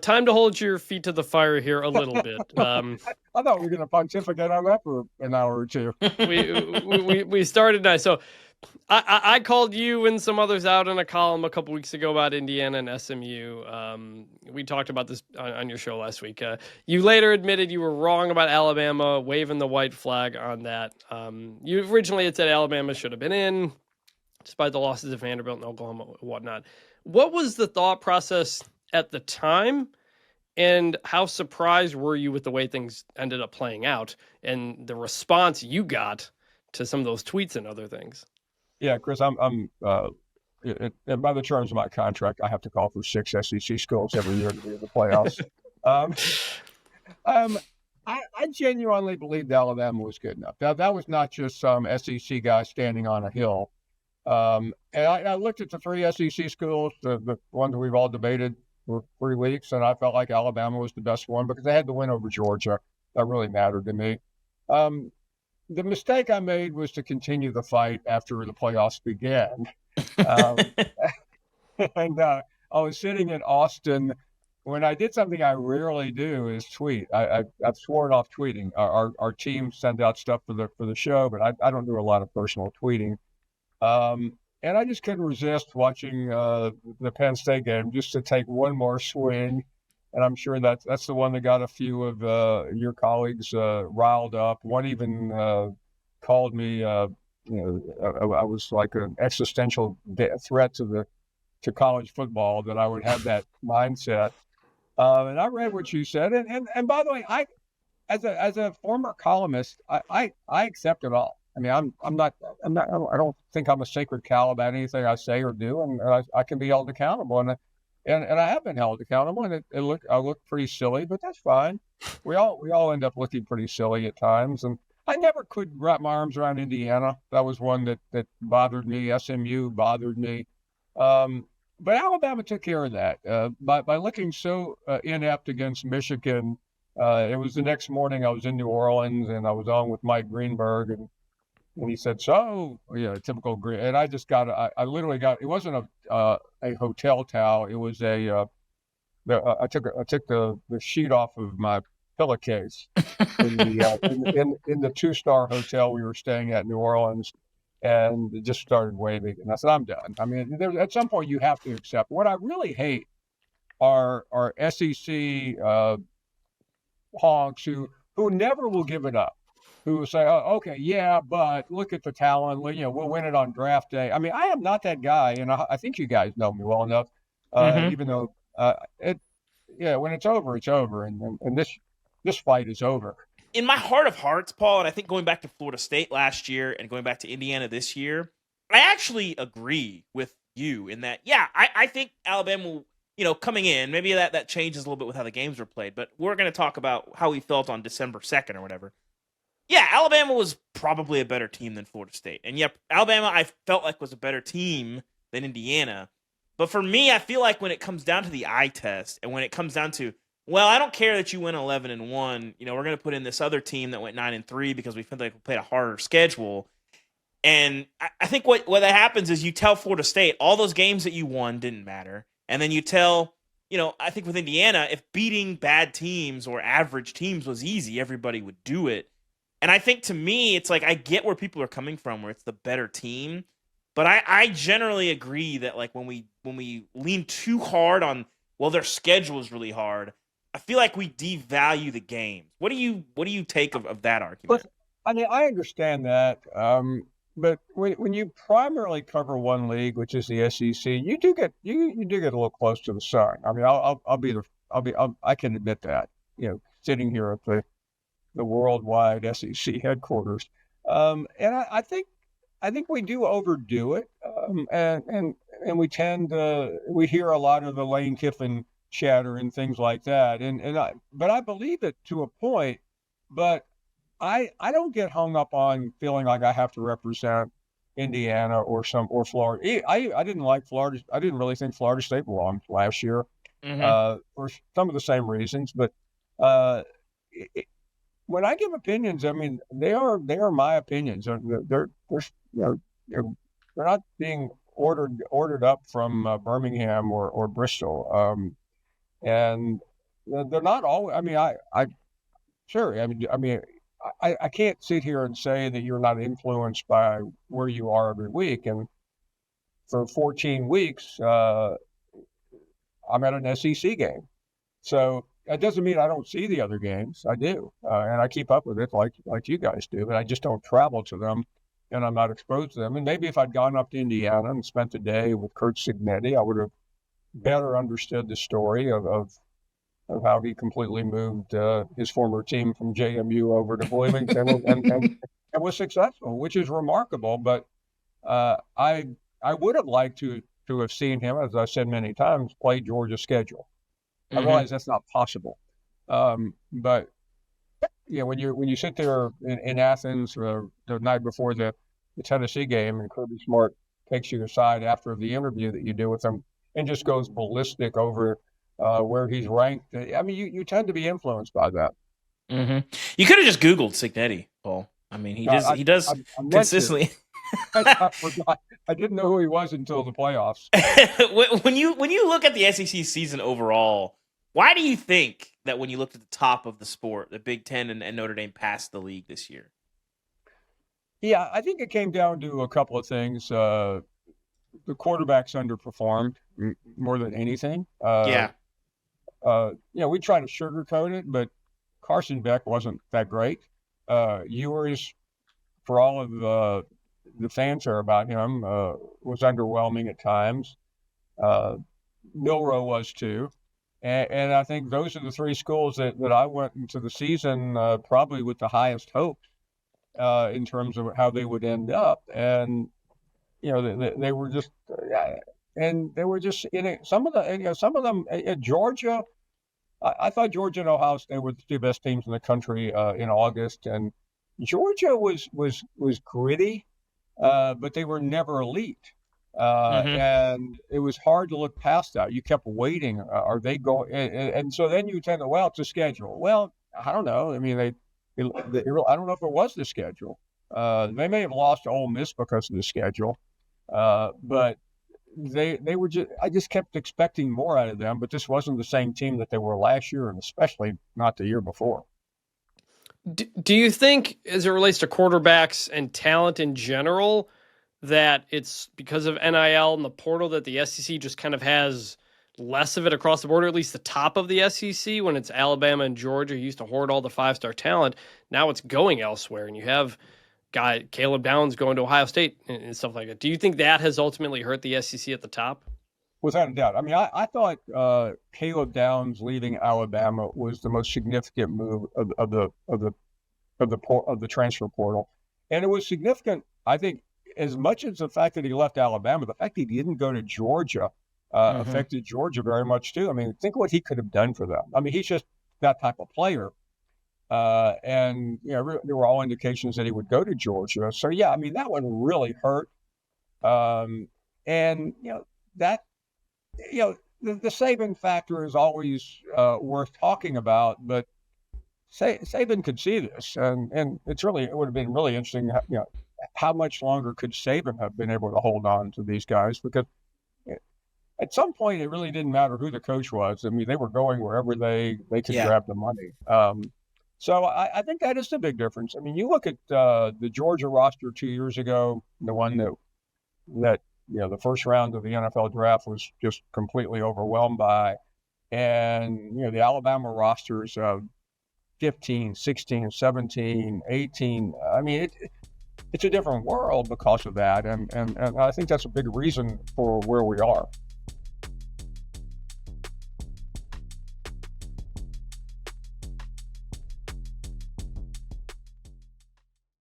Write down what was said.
Time to hold your feet to the fire here a little bit. I thought we were going to pontificate on that for an hour or two. we started nice. So I called you and some others out in a column a couple weeks ago about Indiana and SMU. We talked about this on your show last week. You later admitted you were wrong about Alabama waving the white flag on that. You originally had said Alabama should have been in, despite the losses of Vanderbilt and Oklahoma and whatnot. What was the thought process at the time? And how surprised were you with the way things ended up playing out and the response you got to some of those tweets and other things? Yeah, Chris, I'm and by the terms of my contract, I have to call for 6 SEC schools every year to be in the playoffs. Um, I genuinely believed Alabama was good enough. That was not just some SEC guy standing on a hill. And I looked at the 3 SEC schools, the ones we've all debated for 3 weeks, and I felt like Alabama was the best one because they had the win over Georgia. That really mattered to me. Um, the mistake I made was to continue the fight after the playoffs began. Um, and I was sitting in Austin when I did something I rarely do is tweet. I've sworn off tweeting. Our team sends out stuff for the show, but I don't do a lot of personal tweeting. And I just couldn't resist watching the Penn State game just to take one more swing. And I'm sure that's the one that got a few of your colleagues riled up. One even called me, I was like an existential threat to college football, that I would have that mindset. And I read what you said, and by the way, I as a former columnist, I accept it all. I mean, I don't think I'm a sacred cow about anything I say or do, and I can be held accountable, and I have been held accountable, and I look pretty silly, but that's fine. We all end up looking pretty silly at times, and I never could wrap my arms around Indiana. That was one that bothered me. SMU bothered me. But Alabama took care of that by looking so inept against Michigan. It was the next morning I was in New Orleans, and I was on with Mike Greenberg, and he said, "So, yeah, typical Green." And I just I literally got. It wasn't a hotel towel. It was I took the sheet off of my pillowcase in the 2-star hotel we were staying at in New Orleans, and it just started waving. And I said, "I'm done." I mean, at some point you have to accept. What I really hate are SEC honks who never will give it up, who will say, "Oh, okay, yeah, but look at the talent. We'll win it on draft day." I mean, I am not that guy, and I think you guys know me well enough. Mm-hmm. Even though when it's over, it's over, and this fight is over. In my heart of hearts, Paul, and I think going back to Florida State last year and going back to Indiana this year, I actually agree with you in that, yeah, I think Alabama will, coming in, maybe that changes a little bit with how the games were played, but we're going to talk about how we felt on December 2nd or whatever. Yeah, Alabama was probably a better team than Florida State. And yep, Alabama I felt like was a better team than Indiana. But for me, I feel like when it comes down to the eye test and when it comes down to, well, I don't care that you went 11-1, we're going to put in this other team that went 9-3 because we feel like we played a harder schedule. And I think what that happens is you tell Florida State all those games that you won didn't matter. And then you tell, I think with Indiana, if beating bad teams or average teams was easy, everybody would do it. And I think to me, it's like I get where people are coming from, where it's the better team. But I generally agree that like when we lean too hard on, well, their schedule is really hard, I feel like we devalue the game. What do you take of that argument? Listen, I mean, I understand that, but when you primarily cover one league, which is the SEC, you do get a little close to the sun. I mean, I can admit that. Sitting here at the worldwide SEC headquarters, and I think we do overdo it, and we hear a lot of the Lane Kiffin chatter and things like that, but I believe it to a point, but I don't get hung up on feeling like I have to represent Indiana or Florida. I didn't like Florida. I didn't really think Florida State belonged last year, for some of the same reasons. But when I give opinions, I mean they are my opinions. They're not being ordered up from Birmingham or Bristol. and they're not always. I mean, sure. I can't sit here and say that you're not influenced by where you are every week. And for 14 weeks, I'm at an SEC game. So that doesn't mean I don't see the other games. I do. And I keep up with it like you guys do, but I just don't travel to them and I'm not exposed to them. And maybe if I'd gone up to Indiana and spent the day with Kurt Signetti, I would have better understood the story of how he completely moved his former team from JMU over to Bloomington and was successful, which is remarkable. But I would have liked to have seen him, as I said many times, play Georgia's schedule. I realize that's not possible, but when you sit there in Athens the night before the Tennessee game, and Kirby Smart takes you aside after the interview that you do with him and just goes ballistic over where he's ranked. I mean, you tend to be influenced by that. You could have just Googled Signetti, Paul. I mean, he does consistently. I didn't know who he was until the playoffs. when you look at the SEC season overall, why do you think that when you looked at the top of the sport, the Big Ten and Notre Dame passed the league this year? Yeah, I think it came down to a couple of things. The quarterbacks underperformed more than anything. We try to sugarcoat it, but Carson Beck wasn't that great. Ewers, for all of the fanfare about him, was underwhelming at times. Milroe was too. And I think those are the three schools that I went into the season probably with the highest hopes in terms of how they would end up. And, they were just, and they were just in it. Some of them, Georgia, I thought Georgia and Ohio State were the two best teams in the country in August. And Georgia was gritty, but they were never elite. And it was hard to look past that. You kept waiting. Are they going? And so then you tend to, it's a schedule. Well, I don't know. I mean, I don't know if it was the schedule. They may have lost to Ole Miss because of the schedule, but they were just. I just kept expecting more out of them. But this wasn't the same team that they were last year, and especially not the year before. Do you think, as it relates to quarterbacks and talent in general, that it's because of NIL and the portal that the SEC just kind of has less of it across the board, or at least the top of the SEC, when it's Alabama and Georgia used to hoard all the five-star talent. Now it's going elsewhere, and you have Caleb Downs going to Ohio State and stuff like that. Do you think that has ultimately hurt the SEC at the top? Without a doubt. I mean, I thought Caleb Downs leaving Alabama was the most significant move of the transfer portal, and it was significant, I think, as much as the fact that he left Alabama. The fact that he didn't go to Georgia affected Georgia very much too. I mean, think what he could have done for them. I mean, he's just that type of player, and there were all indications that he would go to Georgia. So yeah, I mean, that one really hurt, and that. The Saban factor is always worth talking about, but Saban could see this, and it would have been really interesting. How much longer could Saban have been able to hold on to these guys? Because at some point, it really didn't matter who the coach was. I mean, they were going wherever they could grab the money. So I think that is the big difference. I mean, you look at the Georgia roster 2 years ago, the one that the first round of the NFL draft was just completely overwhelmed by, and the Alabama rosters of 15, 16, 17, 18. I mean, it's a different world because of that, and I think that's a big reason for where we are.